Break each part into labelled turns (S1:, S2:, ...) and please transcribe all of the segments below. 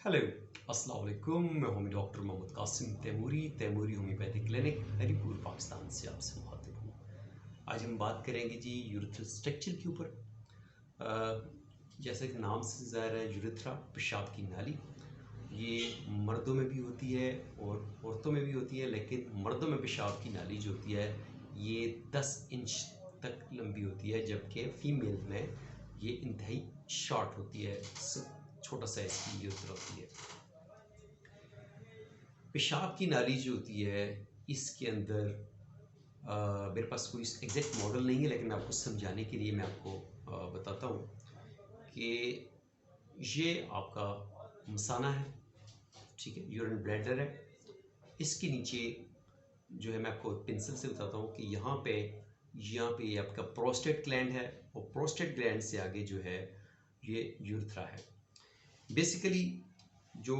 S1: Hello, अस्सलाम वालेकुम। मैं हूं doctor Mohammad Qasim Taimuri homeopathic clinic Haripur Pakistan से आपसे मुखातिब हूँ। आज हम बात करेंगे जी यूरेथ्रल स्ट्रक्चर के ऊपर। जैसा कि नाम से ज़ाहिर है, यूरेथ्रा पेशाब की नाली ये मर्दों में भी होती है और औरतों में भी होती है, लेकिन मर्दों में पेशाब की नाली जो होती है ये 10 इंच तक लंबी होती है, जबकि फीमेल में ये इंतहाई शॉर्ट होती है, छोटा साइज की यूरेथ्रा होती है। पेशाब की नाली जो होती है इसके अंदर मेरे पास कोई एग्जैक्ट मॉडल नहीं है, लेकिन मैं आपको समझाने के लिए मैं आपको बताता हूँ कि ये आपका मसाना है, ठीक है, यूरिन ब्लैडर है। इसके नीचे जो है मैं आपको पेंसिल से बताता हूँ कि यहाँ पे आपका प्रोस्टेट ग्लैंड है और प्रोस्टेट ग्लैंड से आगे जो है ये यूरेथ्रा है। बेसिकली जो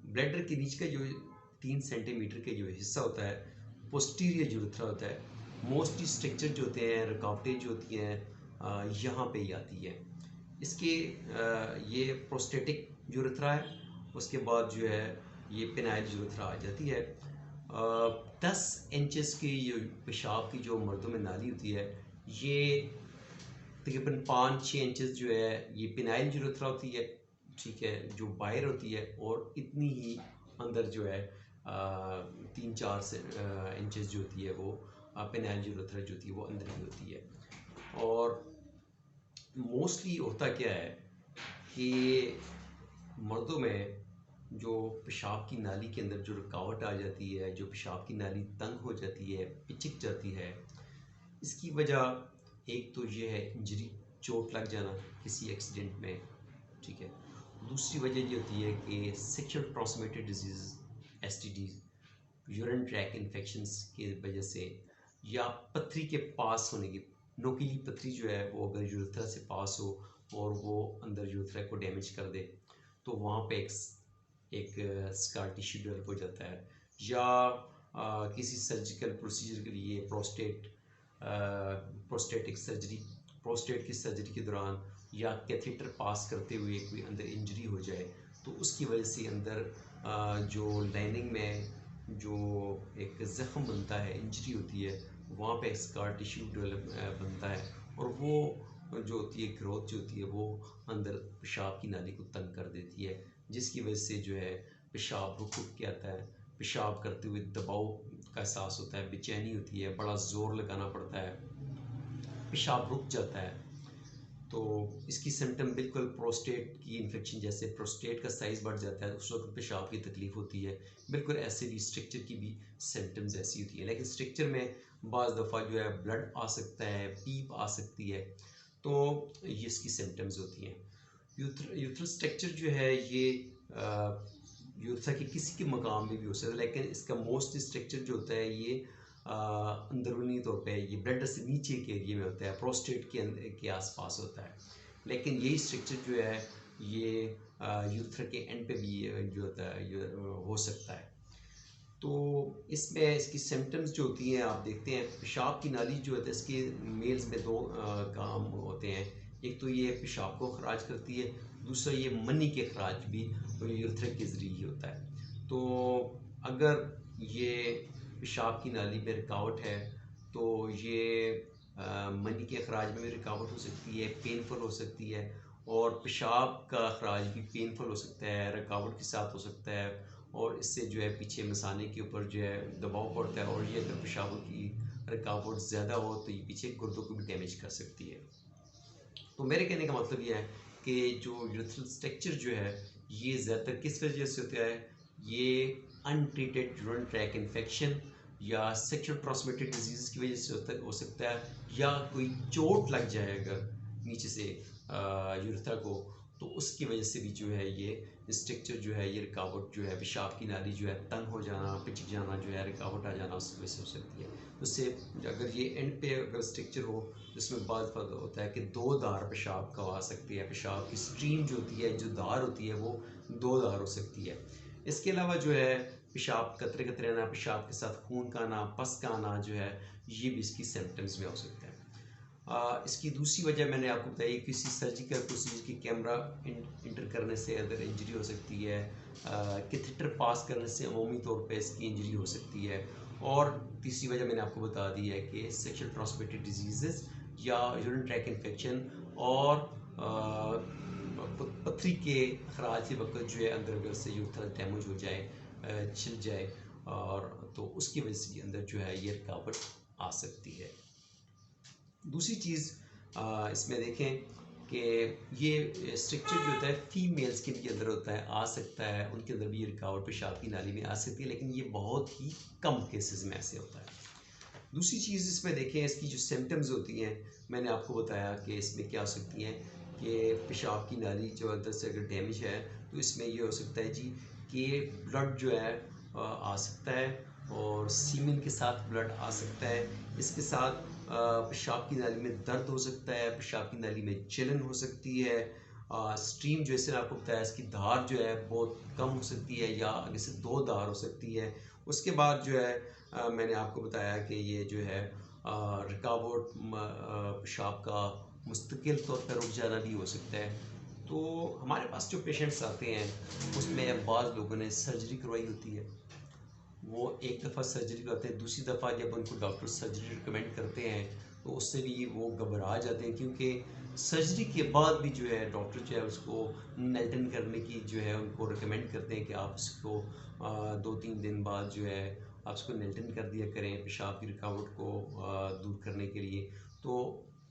S1: ब्लैडर के नीचे का जो 3 सेंटीमीटर का जो हिस्सा होता है पोस्टीरियर यूरेथ्रा होता है। मोस्टली स्ट्रक्चर जो होते हैं, रुकावटें जो होती हैं यहाँ पे ही आती है। इसके ये प्रोस्टेटिक यूरेथ्रा है, उसके बाद जो है ये पेनाइल यूरेथ्रा आ जाती है। 10 इंचेस की ये पेशाब की जो मर्दों में नाली होती है ये तकरीबन 5-6 इंचेस जो है ये पेनाइल यूरेथ्रा होती है, ठीक है, जो बाहर होती है, और इतनी ही अंदर जो है 3-4 से इंचेस जो होती है वो पेनाइल यूरेथ्रा जो होती है वो अंदर ही होती है। और मोस्टली होता क्या है कि मर्दों में जो पेशाब की नाली के अंदर जो रुकावट आ जाती है, जो पेशाब की नाली तंग हो जाती है, पिचक जाती है, इसकी वजह एक तो ये है इंजरी, चोट लग जाना किसी एक्सीडेंट में, ठीक है। दूसरी वजह ये होती है कि sexual transmitted disease, STDs, urine track infections की वजह से, या पथरी के पास होने की, नोकीली पथरी जो है वो अगर यूरेथ्रा से पास हो और वो अंदर यूरेथ्रा को डैमेज कर दे तो वहाँ पे एक स्कार टिश्यू डेवलप हो जाता है। या किसी सर्जिकल प्रोसीजर के लिए प्रोस्टेटिक सर्जरी, प्रोस्टेट की सर्जरी के दौरान या कैथेटर पास करते हुए कोई अंदर इंजरी हो जाए तो उसकी वजह से अंदर जो लाइनिंग में जो एक ज़ख़म बनता है, इंजरी होती है, वहाँ पे स्कार टिश्यू डेवलप बनता है, और वो जो होती है ग्रोथ जो होती है वो अंदर पेशाब की नाली को तंग कर देती है, जिसकी वजह से जो है पेशाब रुक के आता है। पेशाब करते हुए दबाव का एहसास होता है, बेचैनी होती है, बड़ा ज़ोर लगाना पड़ता है, पेशाब रुक जाता है। तो इसकी सिम्टम बिल्कुल प्रोस्टेट की इन्फेक्शन जैसे, प्रोस्टेट का साइज़ बढ़ जाता है उस वक्त पेशाब की तकलीफ़ होती है, बिल्कुल ऐसे भी स्ट्रक्चर की भी सिम्टम्स ऐसी होती है। लेकिन स्ट्रक्चर में बाज़ दफ़ा जो है ब्लड आ सकता है, पीप आ सकती है, तो ये इसकी सिम्टम्स होती हैं। यूथ्रल स्ट्रक्चर जो है ये यूरेथ्रा के किसी के मकाम में भी हो सकता है, लेकिन इसका मोस्ट स्ट्रक्चर जो होता है ये अंदरूनी तौर पे ये ब्लड से नीचे के एरिए में होता है, प्रोस्टेट के आसपास होता है। लेकिन यही स्ट्रक्चर जो है ये यूरेथ्रा के एंड पे भी जो होता है ये हो सकता है। तो इसमें इसकी सिम्टम्स जो होती हैं आप देखते हैं, पेशाब की नाली जो होती है इसके मेल्स में 2 काम होते हैं। एक तो ये पेशाब को ख़राज करती है, दूसरा ये मनी के ख़राज भी यूरेथ्रा के ज़रिए होता है। तो अगर ये पेशाब की नाली में रुकावट है तो ये मनी के अखराज में भी रुकावट हो सकती है, पेनफुल हो सकती है, और पेशाब का अखराज भी पेनफुल हो सकता है, रुकावट के साथ हो सकता है, और इससे जो है पीछे मसाने के ऊपर जो है दबाव पड़ता है, और ये अगर पेशाब की रुकावट ज़्यादा हो तो ये पीछे गुर्दों को भी डैमेज कर सकती है। तो मेरे कहने का मतलब ये है कि जो यूरेथ्रल स्ट्रक्चर जो है ये ज़्यादातर किस वजह से होता है, ये अनट्रीटेड यूरिन ट्रैक इन्फेक्शन या सेक्सुअल ट्रांसमिटेड डिजीज़ की वजह से हो सकता है, या कोई चोट लग जाए अगर नीचे से यूरेथ्रा को, तो उसकी वजह से भी जो है ये स्ट्रक्चर जो है ये रुकावट जो है, पेशाब की नाली जो है तंग हो जाना, पिचक जाना, जो है रुकावट आ जाना उसकी वजह से हो सकती है। उससे अगर ये एंड पे अगर स्ट्रक्चर हो जिसमें बाद होता है कि 2 धार पेशाब का आ सकती है, पेशाब की स्ट्रीम जो होती है, जो धार होती है वो 2 धार हो सकती है। इसके अलावा जो है पेशाब कतरे कतरे आना, पेशाब के साथ खून का आना, पस का आना जो है ये भी इसकी सिम्टम्स में हो सकता है। इसकी दूसरी वजह मैंने आपको बताई, किसी सर्जिकल प्रोसीजर की कैमरा इंटर करने से अदर इंजरी हो सकती है, कैथेटर पास करने से अमूमी तौर पे इसकी इंजरी हो सकती है, और तीसरी वजह मैंने आपको बता दी है कि सेक्शुअल ट्रांसमिटेड डिजीज़ या यूरिन ट्रैक इन्फेक्शन और पथरी के अखराज के वक्त जो है अंदर अगर से यूथरस डैमेज हो जाए, छिल जाए, और तो उसकी वजह से अंदर जो है ये रुकावट आ सकती है। दूसरी चीज़ इसमें देखें कि ये स्ट्रक्चर जो होता है फीमेल स्किन के अंदर होता है, आ सकता है, उनके अंदर भी ये रुकावट पेशाब की नाली में आ सकती है, लेकिन ये बहुत ही कम केसेस में ऐसे होता है। दूसरी चीज़ इसमें देखें, इसकी जो सिम्टम्स होती हैं, मैंने आपको बताया कि इसमें क्या हो सकती हैं कि पेशाब की नाली जो अंदर से अगर डैमेज है तो इसमें ये हो सकता है जी कि ब्लड जो है आ सकता है, और सीमेन के साथ ब्लड आ सकता है। इसके साथ पेशाब की नाली में दर्द हो सकता है, पेशाब की नाली में जलन हो सकती है, स्ट्रीम जैसे आपको बताया इसकी धार जो है बहुत कम हो सकती है या आगे से 2 धार हो सकती है। उसके बाद जो है मैंने आपको बताया कि ये जो है रुकावट पेशाब का मुस्तकिल तौर पर रुक जाना भी हो सकता है। तो हमारे पास जो पेशेंट्स आते हैं उसमें बाज़ लोगों ने सर्जरी करवाई होती है, वो एक दफ़ा सर्जरी करते हैं, दूसरी दफ़ा जब उनको डॉक्टर सर्जरी रिकमेंड करते हैं तो उससे भी वो घबरा जाते हैं, क्योंकि सर्जरी के बाद भी जो है डॉक्टर जो है उसको नेल्टन करने की जो है उनको रिकमेंड करते हैं कि आप उसको 2-3 दिन बाद जो है आप उसको नेल्टन कर दिया करें पेशाब की रुकावट को दूर करने के लिए। तो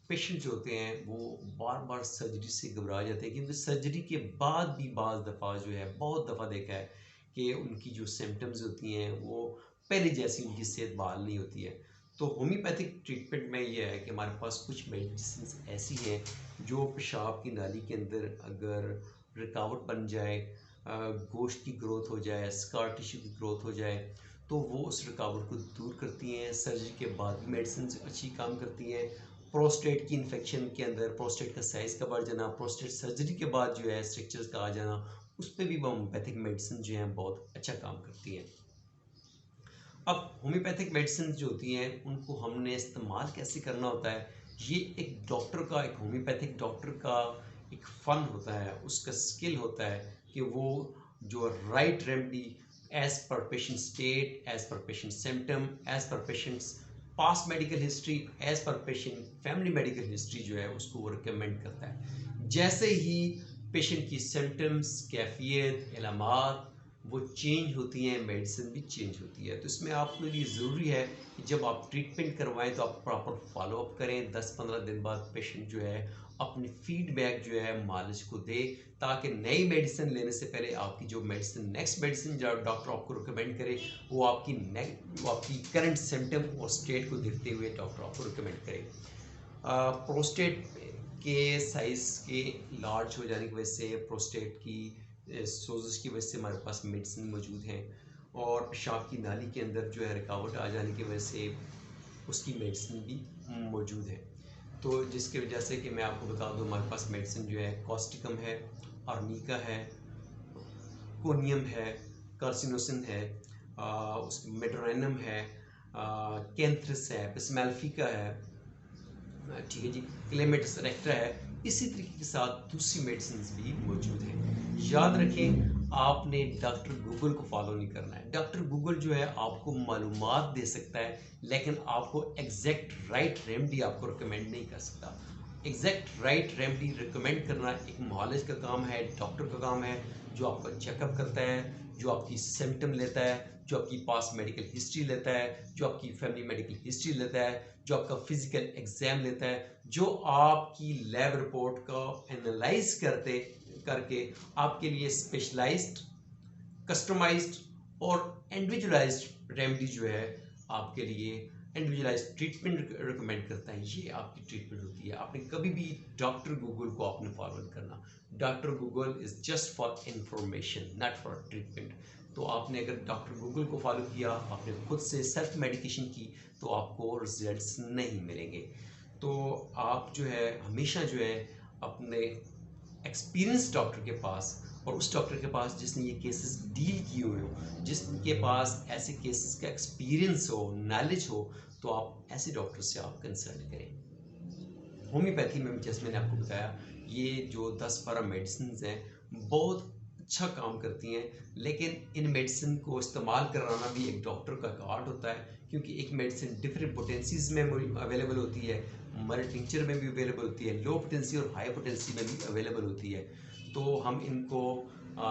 S1: पेशेंट जो होते हैं वो बार बार सर्जरी से घबरा जाते हैं, क्योंकि सर्जरी के बाद भी बाज़ दफ़ा जो है, बहुत दफ़ा देखा है कि उनकी जो सिम्टम्स होती हैं वो पहले जैसी उनकी सेहत बहाल नहीं होती है। तो होम्योपैथिक ट्रीटमेंट में ये है कि हमारे पास कुछ मेडिसिन ऐसी हैं जो पेशाब की नाली के अंदर अगर रुकावट बन जाए, गोश्त की ग्रोथ हो जाए, स्कार टिश्यू की ग्रोथ हो जाए, तो वो उस रुकावट को दूर करती हैं। सर्जरी के बाद भी मेडिसिन अच्छी काम करती हैं। प्रोस्टेट की इन्फेक्शन के अंदर प्रोस्टेट का साइज़ का बढ़ जाना, प्रोस्टेट सर्जरी के बाद जो है स्ट्रक्चर्स का आ जाना, उस पर भी होम्योपैथिक मेडिसिन जो हैं बहुत अच्छा काम करती हैं। अब होम्योपैथिक मेडिसिन जो होती हैं उनको हमने इस्तेमाल कैसे करना होता है, ये एक डॉक्टर का, एक होम्योपैथिक डॉक्टर का एक फ़न होता है, उसका स्किल होता है कि वो जो right remedy as per patient state, as per patient symptom, as per patients past medical history, as per patient family medical history जो है उसको वो रिकमेंड करता है। जैसे ही पेशेंट की सिम्टम्स, कैफियत, इलामात वो चेंज होती हैं, मेडिसिन भी चेंज होती है। तो इसमें आपके लिए ज़रूरी है कि जब आप ट्रीटमेंट करवाएं तो आप प्रॉपर फॉलोअप करें। 10-15 दिन बाद पेशेंट जो है अपनी फीडबैक जो है मालिज को दे, ताकि नई मेडिसिन लेने से पहले आपकी जो मेडिसिन, नेक्स्ट मेडिसिन जो डॉक्टर आपको रिकमेंड करे वो आपकी करंट सिम्टम और स्टेट को देखते हुए डॉक्टर आपको रिकमेंड करे। प्रोस्टेट के साइज़ के लार्ज हो जाने की वजह से, प्रोस्टेट की सोजिश की वजह से हमारे पास मेडिसिन मौजूद हैं, और पेशाब की नाली के अंदर जो है रुकावट आ जाने की वजह से उसकी मेडिसिन भी मौजूद है। तो जिसकी वजह से कि मैं आपको बता दूं, हमारे पास मेडिसिन जो है कॉस्टिकम है, आर्निका है, कोनियम है, कार्सिनोसिन है, मेड्रोनियम है, कैंथ्रस है, बिस्मेल्फिका है, ठीक है जी, क्लेमेटिस रेक्टा है। इसी तरीके के साथ दूसरी मेडिसिन भी मौजूद हैं। याद रखें, आपने डॉक्टर गूगल को फॉलो नहीं करना है। डॉक्टर गूगल जो है आपको मालूमात दे सकता है, लेकिन आपको एग्जैक्ट राइट रेमेडी आपको रिकमेंड नहीं कर सकता। एग्जैक्ट राइट रेमेडी रिकमेंड करना एक मुआलिज का काम है, डॉक्टर का काम है, जो आपका चेकअप करता है, जो आपकी सिम्टम लेता है, जो आपकी पास्ट मेडिकल हिस्ट्री लेता है, जो आपकी फैमिली मेडिकल हिस्ट्री लेता है, जो आपका फिजिकल एग्जाम लेता है, जो आपकी लैब रिपोर्ट का एनालाइज करके आपके लिए स्पेशलाइज्ड, कस्टमाइज्ड और इंडिविजुअलाइज्ड रेमेडी जो है आपके लिए इंडिविजुअलाइज्ड ट्रीटमेंट रिकमेंड करता है। ये आपकी ट्रीटमेंट होती है। आपने कभी भी डॉक्टर गूगल को आपने फॉलो करना। Doctor Google is just for information, not for treatment. तो आपने अगर डॉक्टर गूगल को फॉलो किया, आपने खुद से सेल्फ मेडिकेशन की, तो आपको रिजल्ट्स नहीं मिलेंगे। तो आप जो है हमेशा जो है अपने एक्सपीरियंस डॉक्टर के पास, और उस डॉक्टर के पास जिसने ये केसेस डील किए हुए हो, जिसके पास ऐसे केसेस का एक्सपीरियंस हो, नॉलेज हो, तो आप ऐसे डॉक्टर से आप कंसल्ट करें। होम्योपैथी में जैसे मैंने आपको बताया, ये जो 10-12 मेडिसिन हैं बहुत अच्छा काम करती हैं, लेकिन इन मेडिसिन को इस्तेमाल कराना भी एक डॉक्टर का आर्ट होता है, क्योंकि एक मेडिसिन डिफरेंट पोटेंसीज में अवेलेबल होती है, हमारे टिंचर में भी अवेलेबल होती है, लो पोटेंसी और हाई पोटेंसी में भी अवेलेबल होती है। तो हम इनको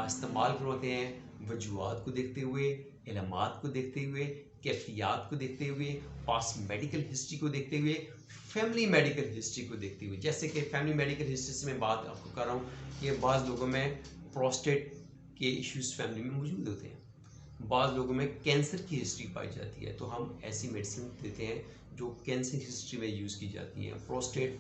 S1: इस्तेमाल करवाते हैं वजूहात को देखते हुए, इलामात को देखते हुए, कैफियत को देखते हुए, पास मेडिकल हिस्ट्री को देखते हुए, फैमिली मेडिकल हिस्ट्री को देखते हुए। जैसे कि फैमिली मेडिकल हिस्ट्री से मैं बात आपको कर रहा हूँ कि बाज़ लोगों में प्रोस्टेट के इश्यूज फैमिली में मौजूद होते हैं, बाज़ लोगों में कैंसर की हिस्ट्री पाई जाती है, तो हम ऐसी मेडिसिन देते हैं जो कैंसर हिस्ट्री में यूज़ की जाती हैं। प्रोस्टेट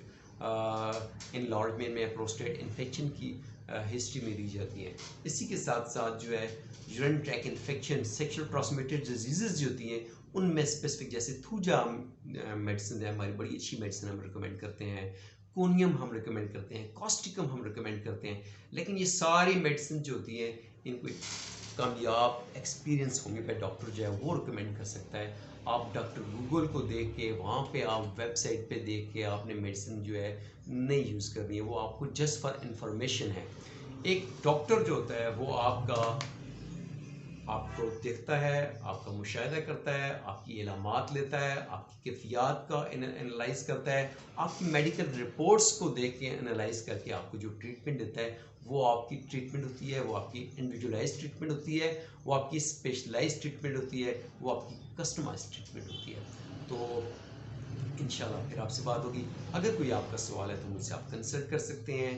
S1: इनलार्जमेंट में, प्रोस्टेट इन्फेक्शन की हिस्ट्री में दी जाती हैं। इसी के साथ साथ जो है urine track infection, sexual transmitted disease जो होती हैं उनमें स्पेसिफिक, जैसे थूजा मेडिसिन है हमारी, बड़ी अच्छी मेडिसिन हम रिकमेंड करते हैं, कोनियम हम रिकमेंड करते हैं, कॉस्टिकम हम रिकमेंड करते हैं। लेकिन ये सारी मेडिसिन जो होती हैं इनको कामयाब एक्सपीरियंस होम्योपैथ डॉक्टर जो है वो रिकमेंड कर सकता है। आप डॉक्टर गूगल को देख के, वहाँ पे आप वेबसाइट पे देख के आपने मेडिसिन जो है नहीं यूज़ करनी है, वो आपको जस्ट फॉर इंफॉर्मेशन है। एक डॉक्टर जो होता है वो आपको देखता है, आपका मुशाहिदा करता है, आपकी इलामात लेता है, आपकी कैफियत का एनालाइज करता है, आपकी मेडिकल रिपोर्ट्स को देख के एनालाइज करके आपको जो ट्रीटमेंट देता है वो आपकी ट्रीटमेंट होती है, वो आपकी इंडिविजुअलाइज ट्रीटमेंट होती है, वो आपकी स्पेशलाइज ट्रीटमेंट होती है, वो आपकी कस्टमाइज ट्रीटमेंट होती है। तो इंशाल्लाह फिर आपसे बात होगी। अगर कोई आपका सवाल है तो मुझसे आप कंसल्ट कर सकते हैं,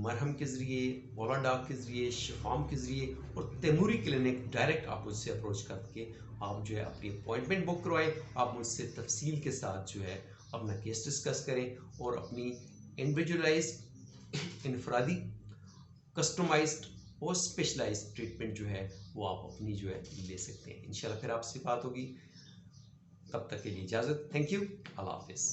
S1: मरहम के ज़रिए, वोलाडाक के ज़रिए, शिफाम के ज़रिए और तैमूरी क्लिनिक डायरेक्ट आप मुझसे अप्रोच करके आप जो है अपनी अपॉइंटमेंट बुक करवाएं। आप मुझसे तफसील के साथ जो है अपना केस डिस्कस करें और अपनी इंडिविजुअलाइज्ड, इनफरादी, कस्टमाइज्ड और स्पेशलाइज्ड ट्रीटमेंट जो है वो आप अपनी जो है ले सकते हैं। इंशाल्लाह फिर आपसे बात होगी, तब तक के लिए इजाज़त। थैंक यू, अल्लाह हाफिज़।